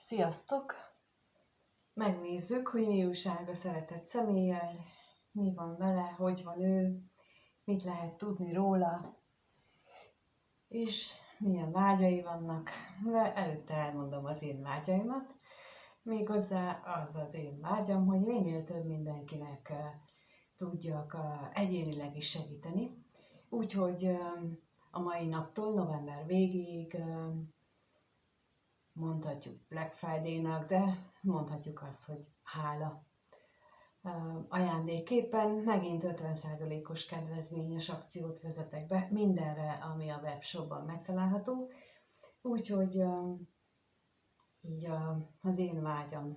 Sziasztok! Megnézzük, hogy mi újság a szeretett személlyel, mi van vele, hogy van ő, mit lehet tudni róla, és milyen vágyai vannak. De előtte elmondom az én vágyaimat, méghozzá az én vágyam, hogy minél több mindenkinek tudjak egyénileg is segíteni. Úgyhogy a mai naptól november végéig mondhatjuk Black Friday-nak, de mondhatjuk azt, hogy hála. Ajándékképpen megint 50%-os kedvezményes akciót vezetek be mindenre, ami a webshopban megtalálható. Úgyhogy így az én vágyam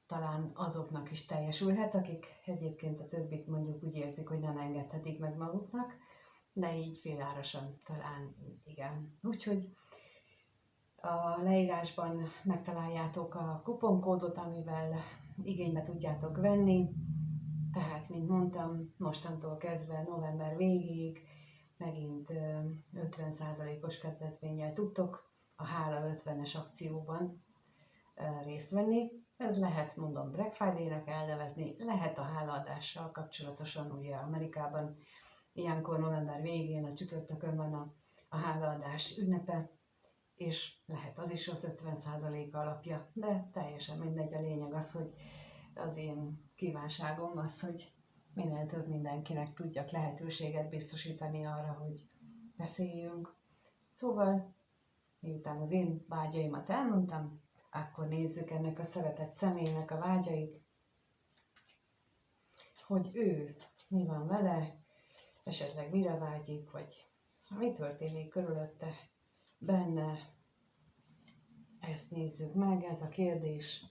talán azoknak is teljesülhet, akik egyébként a többit mondjuk úgy érzik, hogy nem engedhetik meg maguknak, de így félárasan talán igen. Úgyhogy a leírásban megtaláljátok a kuponkódot, amivel igénybe tudjátok venni. Tehát, mint mondtam, mostantól kezdve november végéig megint 50%-os kedvezménnyel tudtok a Hála 50-es akcióban részt venni. Ez lehet, mondom, Black Friday-nek elnevezni, lehet a hálaadással kapcsolatosan, ugye Amerikában ilyenkor november végén, a csütörtökön van a hálaadás ünnepe, és lehet az is az 50% alapja, de teljesen mindegy, a lényeg az, hogy az én kívánságom az, hogy minél több mindenkinek tudjak lehetőséget biztosítani arra, hogy beszéljünk. Szóval, miután az én vágyaimat elmondtam, akkor nézzük ennek a szeretett személynek a vágyait, hogy ő mi van vele, esetleg mire vágyik, vagy mi történik körülötte, benne. Ezt nézzük meg, ez a kérdés.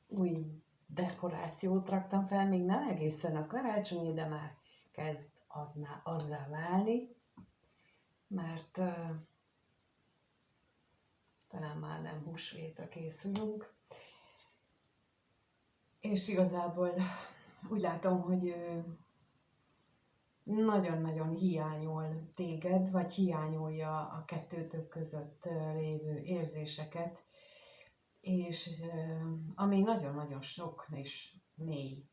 Új dekorációt raktam fel, még nem egészen a karácsonyi, de már kezd azzá válni, mert talán már nem húsvétra készülünk. És igazából úgy látom, hogy nagyon-nagyon hiányol téged, vagy hiányolja a kettőtök között lévő érzéseket, és ami nagyon-nagyon sok és mély.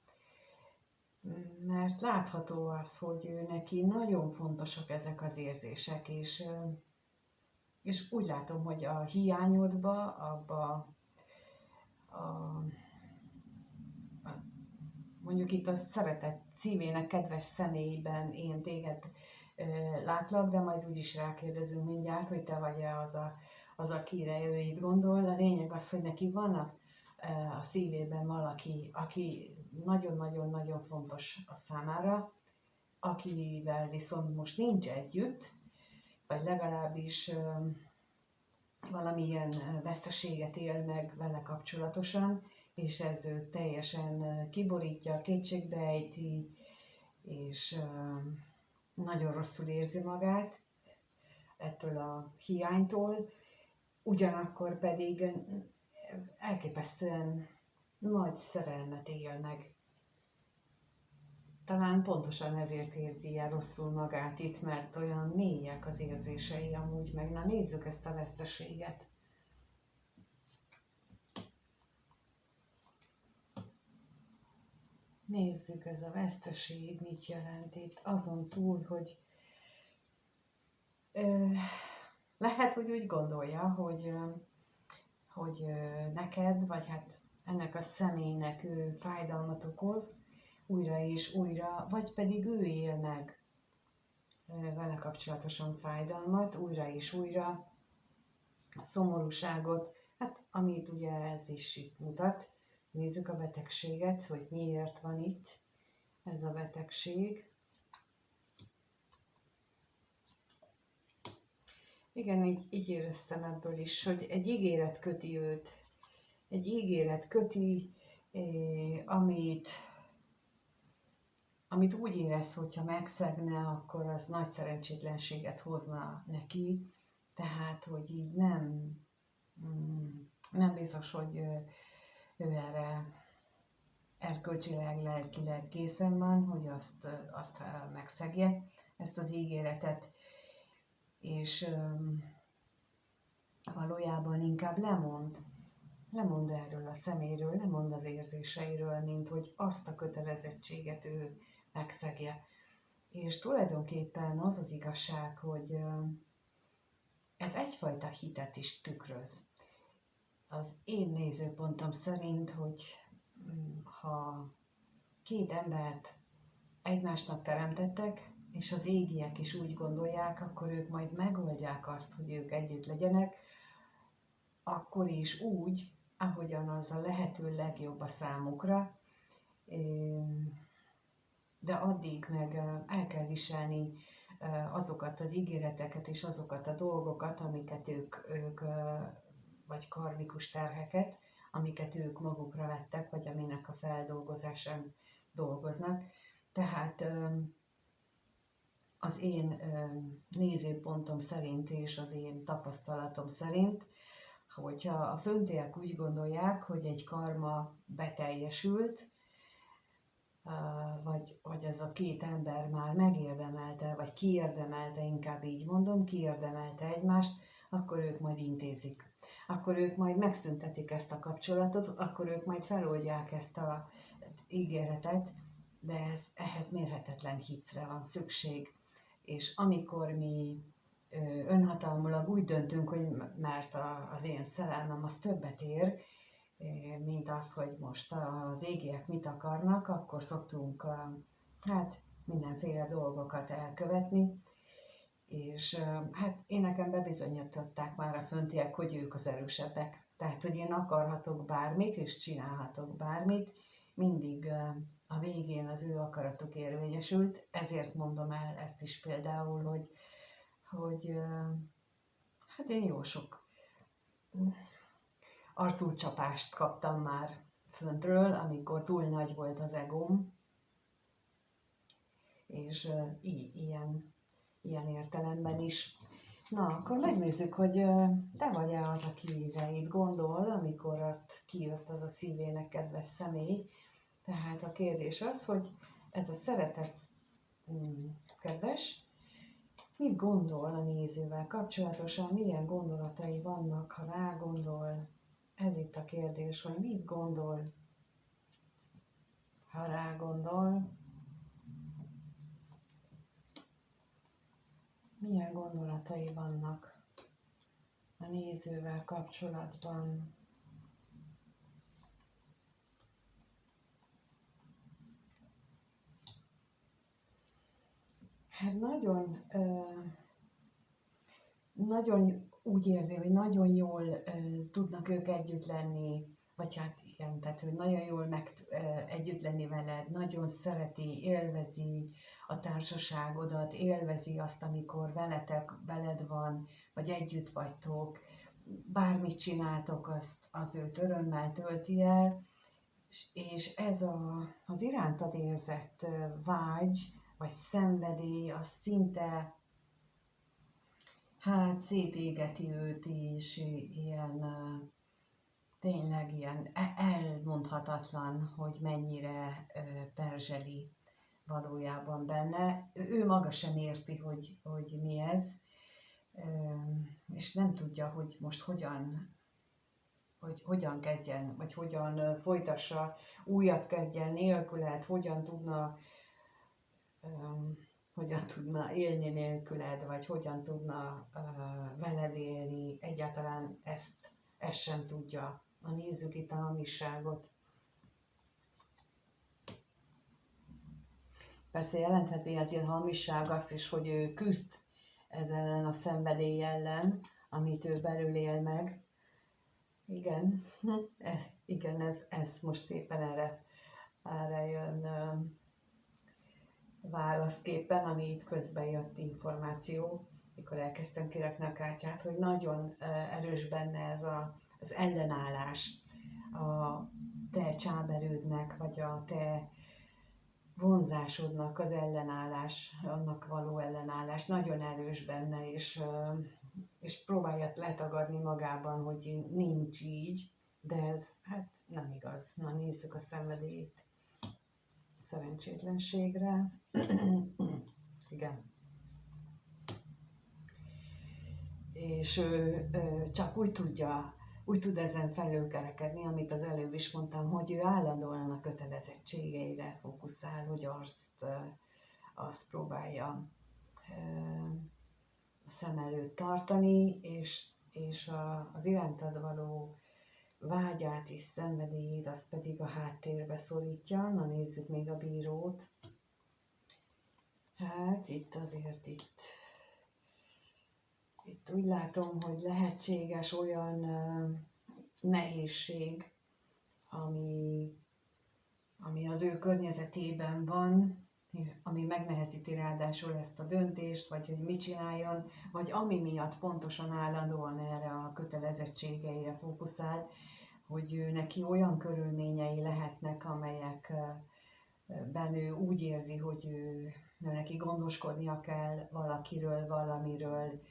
Mert látható az, hogy ő neki nagyon fontosak ezek az érzések, és úgy látom, hogy a hiányodba, abba mondjuk itt a szeretett szívének kedves személyben én téged látlak, de majd úgyis rákérdezünk mindjárt, hogy te vagy-e az, akire ő itt gondol. A lényeg az, hogy neki van a szívében valaki, aki nagyon-nagyon-nagyon fontos a számára, akivel viszont most nincs együtt, vagy legalábbis valamilyen veszteséget él meg vele kapcsolatosan, és ez őt teljesen kiborítja, kétségbeejti, és nagyon rosszul érzi magát ettől a hiánytól, ugyanakkor pedig elképesztően nagy szerelmet él meg. Talán pontosan ezért érzi ilyen rosszul magát itt, mert olyan mélyek az érzései amúgy, meg na nézzük ezt a veszteséget. Nézzük, ez a veszteség mit jelent itt, azon túl, hogy lehet, hogy úgy gondolja, hogy neked, vagy hát ennek a személynek ő fájdalmat okoz, újra és újra, vagy pedig ő él meg vele kapcsolatosan fájdalmat, újra és újra, a szomorúságot, hát amit ugye ez is itt mutat. Nézzük a betegséget, hogy miért van itt ez a betegség. Igen, így éreztem ebből is, hogy egy ígéret köti őt. Egy ígéret köti, amit úgy érez, hogyha megszegne, akkor az nagy szerencsétlenséget hozna neki. Tehát, hogy így nem biztos, hogy ő erkölcsileg, lelkileg készen van, hogy azt megszegje, ezt az ígéretet, és valójában inkább lemond erről a szeméről, lemond az érzéseiről, mint hogy azt a kötelezettséget ő megszegje. És tulajdonképpen az az igazság, hogy ez egyfajta hitet is tükröz. Az én nézőpontom szerint, hogy ha két embert egymásnak teremtettek, és az égiek is úgy gondolják, akkor ők majd megoldják azt, hogy ők együtt legyenek, akkor is úgy, ahogyan az a lehető legjobb a számukra, de addig meg el kell viselni azokat az ígéreteket és azokat a dolgokat, amiket ők vagy karmikus terheket, amiket ők magukra vettek, vagy aminek a feldolgozásán dolgoznak. Tehát az én nézőpontom szerint és az én tapasztalatom szerint, hogyha a föntiek úgy gondolják, hogy egy karma beteljesült, vagy az a két ember már megérdemelte, vagy kiérdemelte, inkább így mondom, kiérdemelte egymást, akkor ők majd intézik. Akkor ők majd megszüntetik ezt a kapcsolatot, akkor ők majd feloldják ezt az ígéretet, de ehhez mérhetetlen hitre van szükség. És amikor mi önhatalmulag úgy döntünk, hogy mert az én szerelmem az többet ér, mint az, hogy most az égiek mit akarnak, akkor szoktunk mindenféle dolgokat elkövetni, és hát én nekem bebizonyították már a föntiek, hogy ők az erősebbek. Tehát, hogy én akarhatok bármit, és csinálhatok bármit, mindig a végén az ő akaratuk érvényesült, ezért mondom el ezt is például, hogy hát én jó sok arculcsapást kaptam már föntről, amikor túl nagy volt az egóm, és ilyen értelemben is. Na, akkor megnézzük, hogy te vagy-e az, akire itt gondol, amikor ott kijött az a szívének kedves személy. Tehát a kérdés az, hogy ez a szeretet kedves, mit gondol a nézővel kapcsolatosan, milyen gondolatai vannak, ha rágondol. Ez itt a kérdés, hogy mit gondol, ha rágondol, milyen gondolatai vannak a nézővel kapcsolatban. Hát nagyon úgy érzi, hogy nagyon jól tudnak ők együtt lenni, vagy hát igen, tehát hogy nagyon jól együtt lenni veled, nagyon szereti, élvezi a társaságodat, élvezi azt, amikor veled van, vagy együtt vagytok, bármit csináltok, az őt örömmel tölti el, és ez az irántad érzett vágy, vagy szenvedély, az szinte szétégeti őt is, ilyen tényleg ilyen elmondhatatlan, hogy mennyire perzseli valójában benne. Ő maga sem érti, hogy mi ez, és nem tudja, hogy most hogyan kezdjen, vagy hogyan folytassa, újat kezdjen nélküled, hogyan tudna élni nélküled, vagy hogyan tudna veled élni, egyáltalán ezt sem tudja. Nézzük itt a hamisságot. Persze jelentheti az ilyen hamisság azt is, hogy ő küzd ezzel ellen a szenvedély ellen, amit ő belül él meg. Igen, igen, ez most éppen erre jön válaszképpen, ami itt közben jött információ, mikor elkezdtem kirakni a kártyát, hogy nagyon erős benne ez az ellenállás a te csáberődnek, vagy a te vonzásodnak az ellenállás, annak való ellenállás nagyon erős benne, és próbálja letagadni magában, hogy nincs így, de ez hát nem igaz. Na nézzük a szenvedélyt. szerencsétlenségre. Igen. És ő csak úgy tud ezen felülkerekedni, amit az előbb is mondtam, hogy ő állandóan a kötelezettségeire fókuszál, hogy azt próbálja a szem előtt tartani, és az irántad való vágyát és szenvedélyét, azt pedig a háttérbe szorítja. Na nézzük még a bírót. Hát itt azért itt úgy látom, hogy lehetséges olyan nehézség, ami az ő környezetében van, ami megnehezíti ráadásul ezt a döntést, vagy hogy mit csináljon, vagy ami miatt pontosan állandóan erre a kötelezettségeire fókuszál, hogy ő neki olyan körülményei lehetnek, amelyekben ő úgy érzi, hogy ő neki gondoskodnia kell valakiről, valamiről,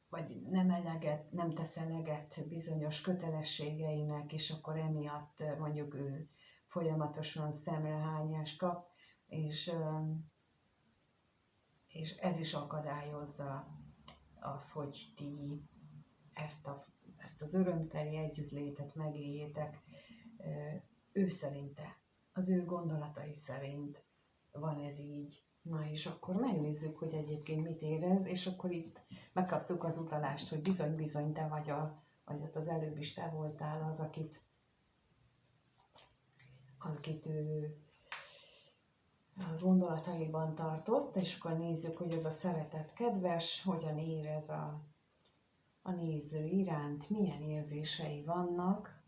vagy nem tesz eleget bizonyos kötelességeinek, és akkor emiatt mondjuk ő folyamatosan szemrehányást kap, és ez is akadályozza az, hogy ti ezt az örömteli együttlétet megéljétek. Ő szerinte, az ő gondolatai szerint van ez így. Na és akkor megnézzük, hogy egyébként mit érez, és akkor itt megkaptuk az utalást, hogy bizony-bizony te vagy az előbb is te voltál az, akit ő a gondolataiban tartott, és akkor nézzük, hogy ez a szeretet kedves, hogyan érez a néző iránt, milyen érzései vannak.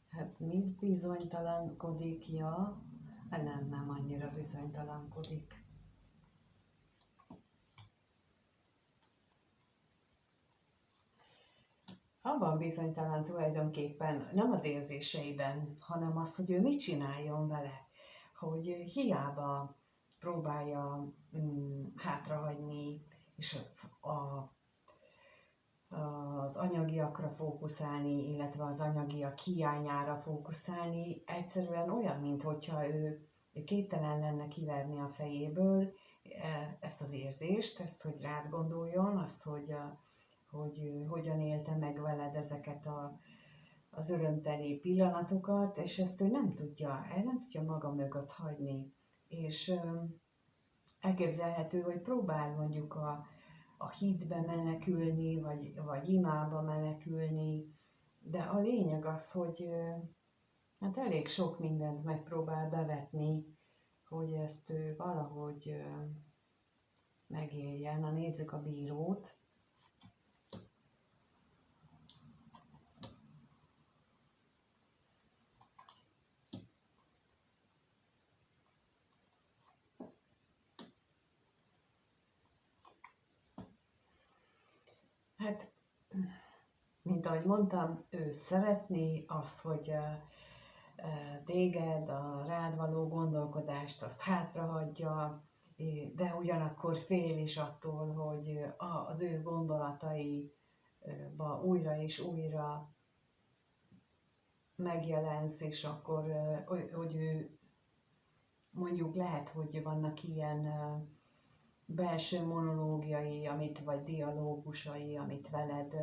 Hát mit bizonytalankodik? Ja, nem annyira bizonytalankodik. Abban bizonytalan tulajdonképpen nem az érzéseiben, hanem az, hogy ő mit csináljon vele. Hogy hiába próbálja hátrahagyni, és az anyagiakra fókuszálni, illetve az anyagiak hiányára fókuszálni, egyszerűen olyan, mintha ő képtelen lenne kiverni a fejéből ezt az érzést, ezt, hogy rád gondoljon, azt, hogy hogyan élte meg veled ezeket az örömteli pillanatokat, és ezt ő nem tudja maga mögött hagyni. És elképzelhető, hogy próbál mondjuk a hitbe menekülni, vagy imába menekülni, de a lényeg az, hogy hát elég sok mindent megpróbál bevetni, hogy ezt ő valahogy megéljen. Na nézzük a bírót. Hát, mint ahogy mondtam, ő szeretné azt, hogy téged, a rád való gondolkodást, azt hátrahagyja, de ugyanakkor fél is attól, hogy az ő gondolataiba újra és újra megjelensz, és akkor, hogy ő mondjuk lehet, hogy vannak ilyen belső monológiai, vagy dialógusai, amit veled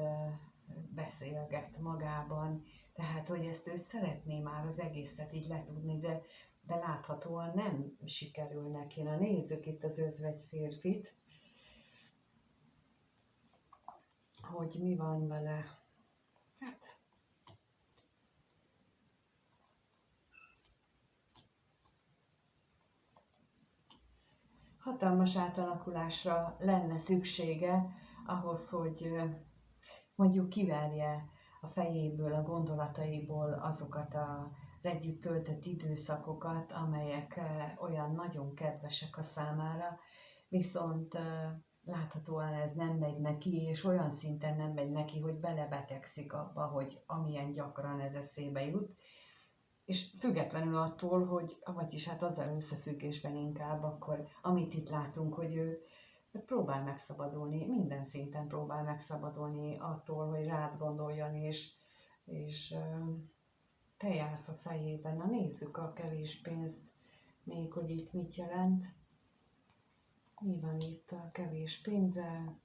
beszélget magában. Tehát, hogy ezt ő szeretné már az egészet így letudni, de láthatóan nem sikerül neki. Na nézzük itt az özvegy férfit, hogy mi van vele. Hát, hatalmas átalakulásra lenne szüksége ahhoz, hogy mondjuk kiverje a fejéből, a gondolataiból azokat az együtt töltött időszakokat, amelyek olyan nagyon kedvesek a számára, viszont láthatóan ez nem megy neki, és olyan szinten nem megy neki, hogy belebetegszik abba, hogy amilyen gyakran ez eszébe jut, és függetlenül attól, hogy, vagyis hát azzal összefüggésben inkább akkor, amit itt látunk, hogy ő próbál megszabadulni, minden szinten próbál megszabadulni attól, hogy rád gondoljon, és te jársz a fejében. Na nézzük a kevés pénzt, még hogy itt mit jelent. Mi van itt a kevés pénzzel?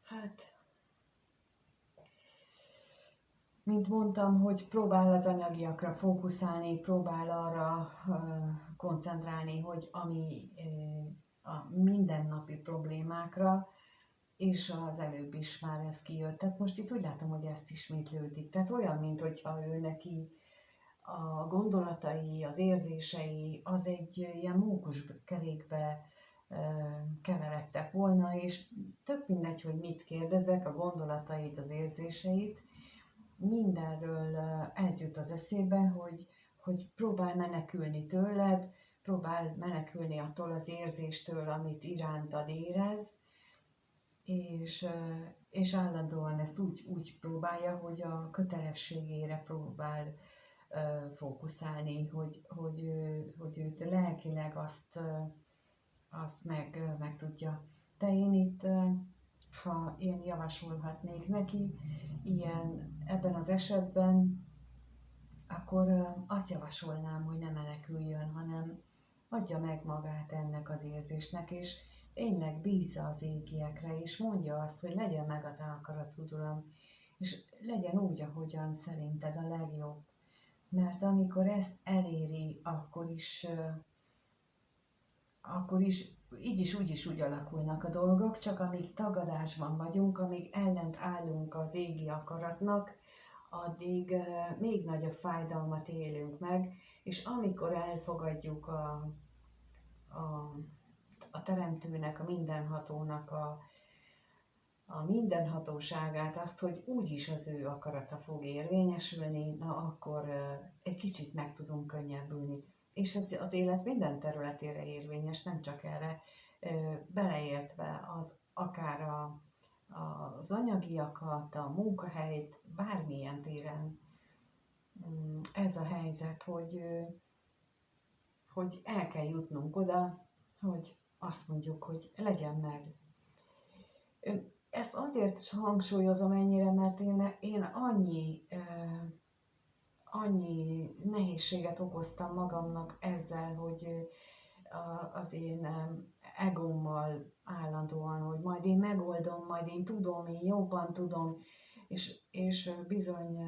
Hát, mint mondtam, hogy próbál az anyagiakra fókuszálni, próbál arra koncentrálni, hogy ami a mindennapi problémákra, és az előbb is már ez kijött. Tehát most itt úgy látom, hogy ezt ismétlődik. Tehát olyan, mint hogyha ő neki a gondolatai, az érzései, az egy ilyen mókuskerékbe keveredtek volna, és tök mindegy, hogy mit kérdezek, a gondolatait, az érzéseit, mindenről ez jut az eszébe, hogy próbál menekülni tőled, próbál menekülni attól az érzéstől, amit irántad érez, és állandóan ezt úgy próbálja, hogy a kötelességére próbál fókuszálni, hogy őt lelkileg azt meg tudja. De én itt, ha én javasolhatnék neki, ebben az esetben, akkor azt javasolnám, hogy ne meneküljön, hanem adja meg magát ennek az érzésnek, és tényleg bízza az égiekre, és mondja azt, hogy legyen meg a te akaratod, Uram, és legyen úgy, ahogyan szerinted a legjobb. Mert amikor ezt eléri, akkor is így is úgy is úgy alakulnak a dolgok, csak amíg tagadásban vagyunk, amíg ellent állunk az égi akaratnak, addig még nagyobb fájdalmat élünk meg, és amikor elfogadjuk a Teremtőnek, a Mindenhatónak a mindenhatóságát, azt, hogy úgyis az ő akarata fog érvényesülni, na akkor egy kicsit meg tudunk könnyebbülni. És ez az élet minden területére érvényes, nem csak erre, beleértve akár az anyagiakat, a munkahelyt, bármilyen téren. Ez a helyzet, hogy el kell jutnunk oda, hogy azt mondjuk, hogy legyen meg. Ezt azért hangsúlyozom ennyire, mert én annyi nehézséget okoztam magamnak ezzel, hogy az én egómmal állandóan, hogy majd én megoldom, majd én tudom, én jobban tudom, és bizony,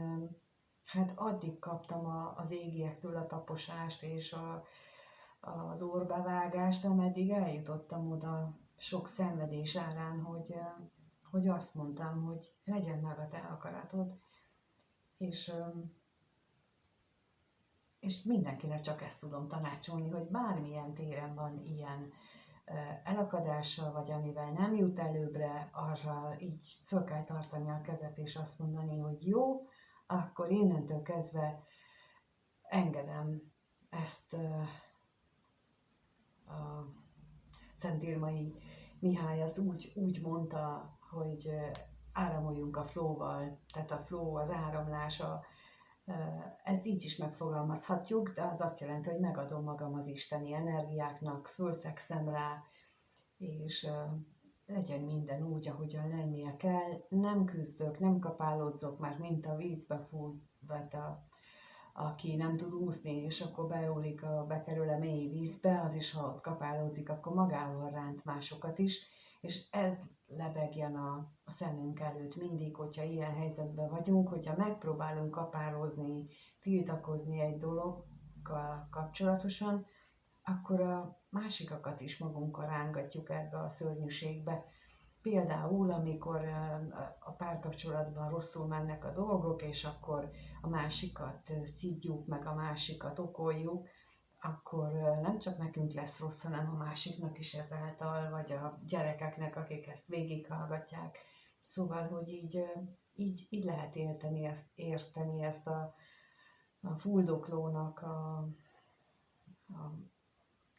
hát addig kaptam az égiektől a taposást és az orbavágást, ameddig eljutottam oda sok szenvedés árán, hogy azt mondtam, hogy legyen meg a te akaratod, és mindenkinek csak ezt tudom tanácsolni, hogy bármilyen téren van ilyen elakadása, vagy amivel nem jut előbbre, arra így föl kell tartani a kezet, és azt mondani, hogy jó, akkor innentől kezdve engedem ezt a Szentírmai Mihály azt úgy mondta, hogy áramoljunk a flow-val, tehát a flow, az áramlása, ezt így is megfogalmazhatjuk, de az azt jelenti, hogy megadom magam az isteni energiáknak, fölfekszem rá, és legyen minden úgy, ahogyan lennie kell. Nem küzdök, nem kapálódzok, már mint a vízbe fújt, aki nem tud úszni, és akkor bekerül a mély vízbe, az is, ha ott kapálódzik, akkor magával ránt másokat is, és ez lebegjen a szemünk előtt mindig, hogyha ilyen helyzetben vagyunk, hogyha megpróbálunk kapálózni, tiltakozni egy dologgal kapcsolatosan, akkor a másikakat is magunkkal rángatjuk ebbe a szörnyűségbe. Például, amikor a párkapcsolatban rosszul mennek a dolgok, és akkor a másikat szidjuk, meg a másikat okoljuk, akkor nem csak nekünk lesz rossz, hanem a másiknak is ezáltal, vagy a gyerekeknek, akik ezt végighallgatják. Szóval, hogy így lehet érteni ezt a fuldoklónak a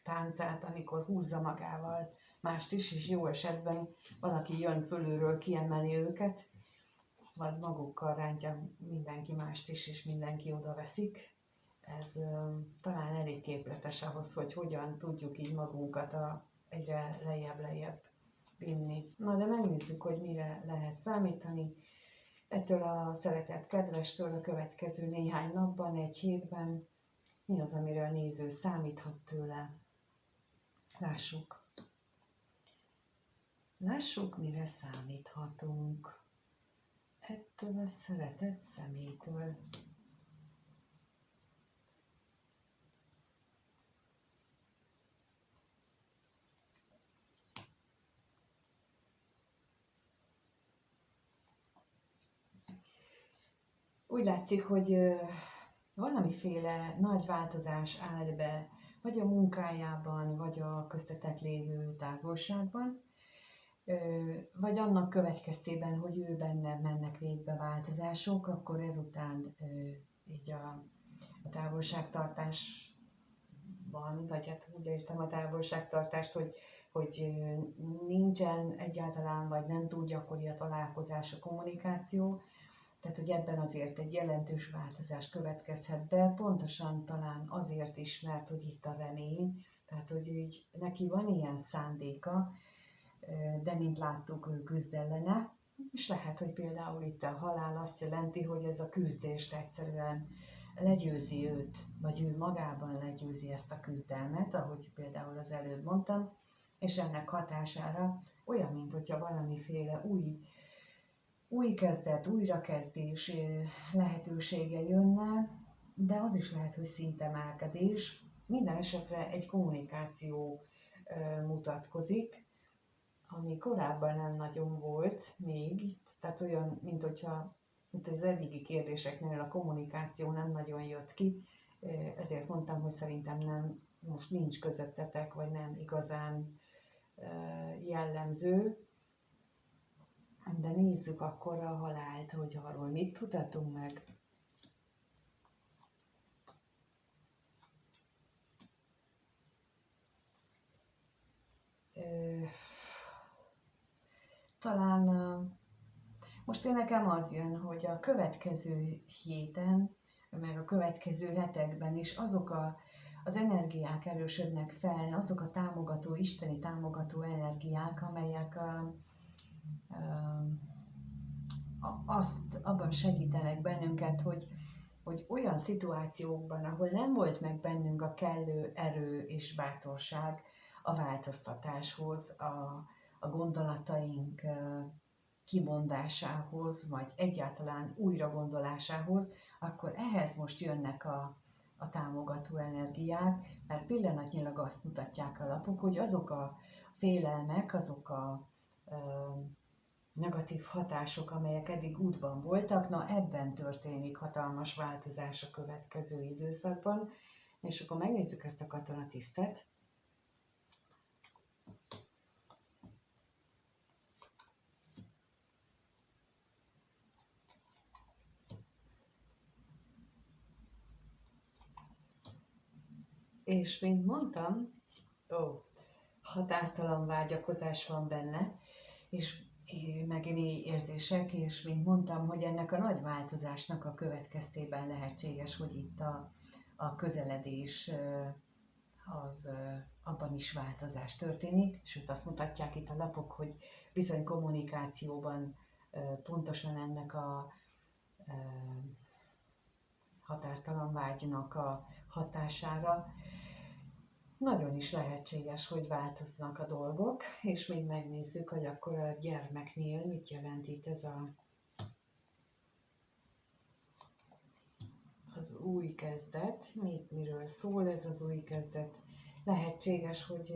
táncát, amikor húzza magával mást is, és jó esetben valaki jön fölülről, kiemeli őket, vagy magukkal rántja mindenki mást is, és mindenki oda veszik. Ez talán elég képletes ahhoz, hogy hogyan tudjuk így magunkat egyre lejjebb vinni. Na de megnézzük, hogy mire lehet számítani. ettől a szeretett kedvestől a következő néhány napban, egy hétben mi az, amire a néző számíthat tőle. Lássuk. Lássuk, mire számíthatunk ettől a szeretett személytől. Úgy látszik, hogy valamiféle nagy változás állt be, vagy a munkájában, vagy a köztetek lévő távolságban, vagy annak következtében, hogy ő benne mennek végbe változások, akkor ezután így a távolságtartásban, vagy hát úgy értem a távolságtartást, hogy nincsen egyáltalán, vagy nem túl gyakori a találkozás, a kommunikáció, tehát, hogy ebben azért egy jelentős változás következhet be, pontosan talán azért is, mert hogy itt a remény, tehát, hogy így neki van ilyen szándéka, de mint láttuk, ő küzd ellene, és lehet, hogy például itt a halál azt jelenti, hogy ez a küzdést egyszerűen legyőzi őt, vagy ő magában legyőzi ezt a küzdelmet, ahogy például az előbb mondtam, és ennek hatására olyan, mint hogyha valamiféle új kezdet, újrakezdés lehetősége jönne, de az is lehet, hogy szintemelkedés. Minden esetre egy kommunikáció mutatkozik, ami korábban nem nagyon volt még itt, tehát olyan, mint hogyha itt az eddigi kérdéseknél a kommunikáció nem nagyon jött ki, ezért mondtam, hogy szerintem nem, most nincs közöttetek, vagy nem igazán jellemző, de nézzük akkor a halált, hogy arról mit tudhatunk meg. Talán most én nekem az jön, hogy a következő héten, meg a következő hetekben is azok az energiák erősödnek fel, azok a támogató, isteni támogató energiák, amelyek azt abban segítenek bennünket, hogy olyan szituációkban, ahol nem volt meg bennünk a kellő erő és bátorság a változtatáshoz, a gondolataink kimondásához, vagy egyáltalán újragondolásához, akkor ehhez most jönnek a támogató energiák, mert pillanatnyilag azt mutatják a lapok, hogy azok a félelmek, azok a negatív hatások, amelyek eddig útban voltak, na ebben történik hatalmas változás a következő időszakban, és akkor megnézzük ezt a katonatisztet. És mint mondtam, határtalan vágyakozás van benne, és meg mély érzések, és mint mondtam, hogy ennek a nagy változásnak a következtében lehetséges, hogy itt a közeledés az abban is változás történik, sőt azt mutatják itt a lapok, hogy bizony kommunikációban pontosan ennek a határtalan vágynak a hatására nagyon is lehetséges, hogy változnak a dolgok, és még megnézzük, hogy akkor a gyermeknél mit jelent itt ez az új kezdet, miről szól ez az új kezdet. Lehetséges, hogy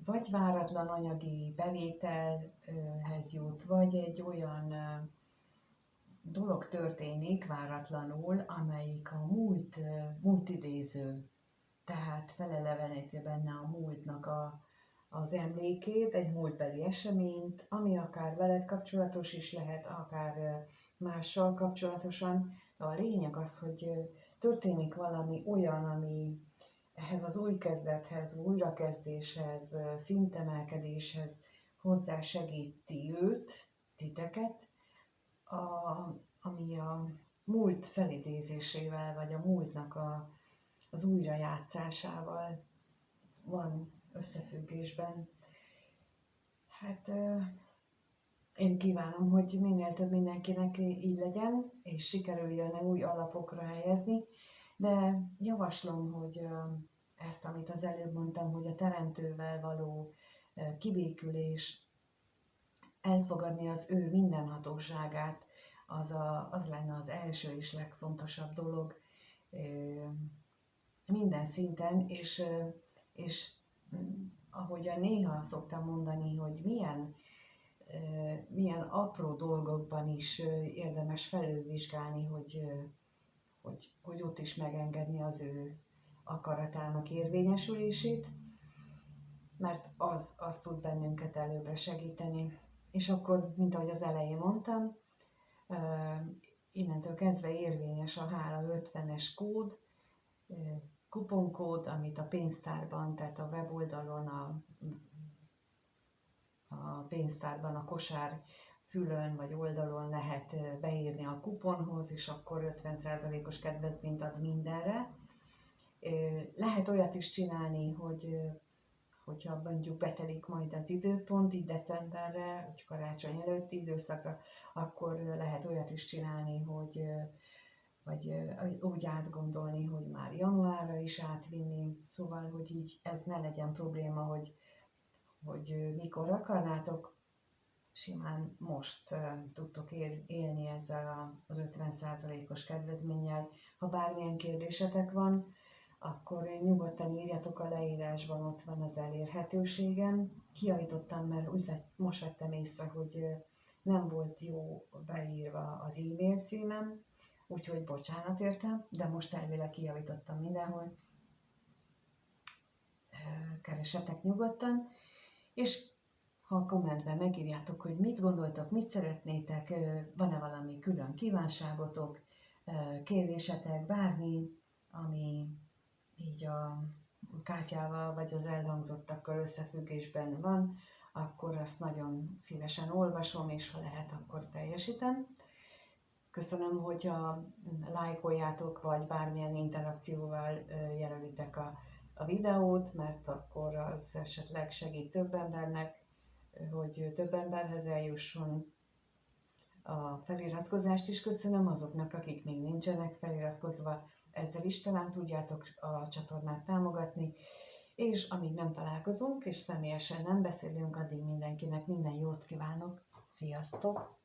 vagy váratlan anyagi bevételhez jut, vagy egy olyan dolog történik váratlanul, amelyik a múlt idéző, tehát feleleveníti benne a múltnak az emlékét, egy múltbeli eseményt, ami akár veled kapcsolatos is lehet, akár mással kapcsolatosan. De a lényeg az, hogy történik valami olyan, ami ehhez az új kezdethez, újrakezdéshez, szintemelkedéshez hozzásegíti őt, titeket, ami a múlt felidézésével, vagy a múltnak az újrajátszásával van összefüggésben. Hát Én kívánom, hogy minél több mindenkinek így legyen, és sikerüljön új alapokra helyezni, de javaslom, hogy ezt, amit az előbb mondtam, hogy a teremtővel való kibékülés, elfogadni az ő mindenhatóságát, az lenne az első és legfontosabb dolog minden szinten, és ahogyan néha szoktam mondani, hogy milyen apró dolgokban is érdemes felülvizsgálni, hogy ott is megengedni az ő akaratának érvényesülését, mert az tud bennünket előbbre segíteni. És akkor, mint ahogy az elején mondtam, innentől kezdve érvényes a Hála 50-es kód, kuponkód, amit a pénztárban, tehát a weboldalon, a pénztárban, a kosár fülön vagy oldalon lehet beírni a kuponhoz, és akkor 50%-os kedvezményt ad mindenre. Lehet olyat is csinálni, hogyha mondjuk betelik majd az időpont, így decemberre, vagy karácsony előtti időszakra, akkor lehet olyat is csinálni, vagy úgy átgondolni, hogy már januárra is átvinni, szóval, hogy így ez ne legyen probléma, hogy mikor akarnátok, simán most tudtok élni ezzel az 50%-os kedvezménnyel. Ha bármilyen kérdésetek van, akkor nyugodtan írjatok a leírásban, ott van az elérhetőségem. Kijavítottam, mert most vettem észre, hogy nem volt jó beírva az e-mail címem, úgyhogy bocsánat érte, de most elvileg kijavítottam mindenhol. Keressetek nyugodtan, és ha a kommentben megírjátok, hogy mit gondoltok, mit szeretnétek, van-e valami külön kívánságotok, kérdésetek, bármi, ami így a kártyával vagy az elhangzottakkal összefüggésben van, akkor azt nagyon szívesen olvasom, és ha lehet, akkor teljesítem. Köszönöm, hogyha lájkoljátok, vagy bármilyen interakcióval jelölitek a videót, mert akkor az esetleg segít több embernek, hogy több emberhez eljusson. A feliratkozást is köszönöm azoknak, akik még nincsenek feliratkozva, ezzel is talán tudjátok a csatornát támogatni, és amíg nem találkozunk, és személyesen nem beszélünk, addig mindenkinek minden jót kívánok. Sziasztok!